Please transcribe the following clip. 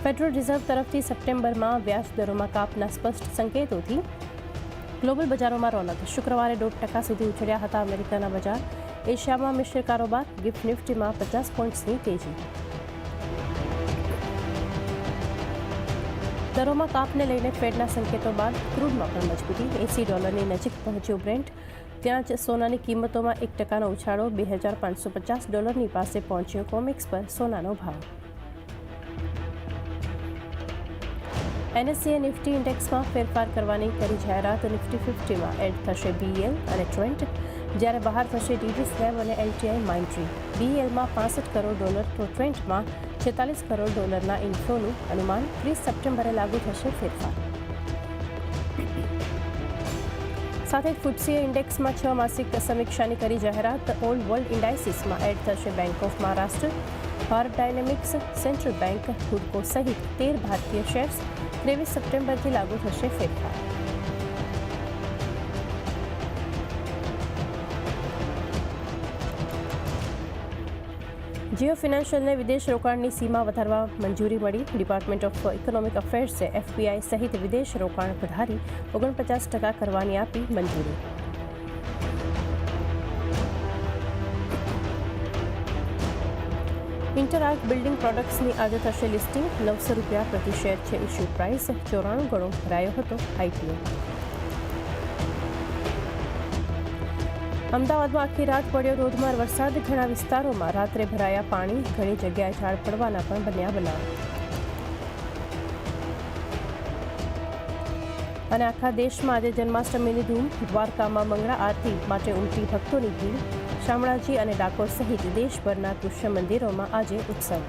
Federal reserve તરફથી સપ્ટેમ્બરમાં વ્યાજ દરોમાં કાપના સ્પષ્ટ સંકેતોથી ગ્લોબલ બજારોમાં રોનક. શુક્રવારે 0.5% સુધી ઉછળ્યા હતા અમેરિકાના બજાર. એશિયામાં મિશ્ર કારોબાર. ગિફ્ટ નિફ્ટીમાં 50 પોઈન્ટ્સની તેજી. દરોમાં કાપને લઈને ફેડના સંકેતો બાદ ક્રૂડમાં પણ મજબૂતી. $80 નજીક પહોંચ્યું બ્રેન્ટ. ત્યાં જ સોનાની કિંમતોમાં 1% ઉછાળો. $2,550 પાસે પહોંચ્યો કોમેક્સ પર સોનાનો ભાવ. NSE નિફ્ટી ઇન્ડેક્સમાં ફેરફાર કરવાની કરી જાહેરાત. નિફ્ટી 50માં એડ થશે BEL અને ટ્રેન્ટ, જ્યારે બહાર થશે DG સ્લેબ અને LTI માઇન્ટ્રી. BELમાં $65 કરોડ તો ટ્રેન્ટમાં $46 કરોડના ઇન્ફ્લોનું અનુમાન. 30 સપ્ટેમ્બરે લાગુ થશે ફેરફાર. સાથે જ ફુટ્સીએ ઇન્ડેક્સમાં 6 માસિક સમીક્ષાની કરી જાહેરાત. ઓલ વર્લ્ડ ઇન્ડાઇસીસમાં એડ થશે bank of Maharashtra, Bharat dynamics, central bank, હુડકો સહિત 13 ભારતીય શેર્સ. 23 સપ્ટેમ્બરથી લાગુ થશે ફેરફાર. જીઓ ફિનાન્શિયલને વિદેશ રોકાણની સીમા વધારવા મંજૂરી મળી. ડિપાર્ટમેન્ટ ઓફ ઇકોનોમિક અફેર્સે FBI સહિત વિદેશ રોકાણ વધારી 49% કરવાની આપી મંજૂરી. ઇન્ટરઆર્ક બિલ્ડિંગ પ્રોડક્ટ્સની આજે થશે લિસ્ટિંગ. ₹900 પ્રતિ શેર છે ઇશ્યુ પ્રાઇસ. 94 ગણો ભરાયો હતો IPO. અમદાવાદમાં આખી રાત પડ્યો ધોધમાર વરસાદ. ઘણા વિસ્તારોમાં રાત્રે ભરાયા પાણી. ઘણી જગ્યાએ ઝાડ પડવાના પણ બન્યા બનાવ. અને આખા દેશમાં આજે જન્માષ્ટમીની ધૂમ. દ્વારકામાં મંગળા આરતી માટે ઉમટી ભક્તોની ભીડ. શામળાજી અને ડાકોર સહિત દેશભરના કૃષ્ણ મંદિરોમાં આજે ઉત્સવ.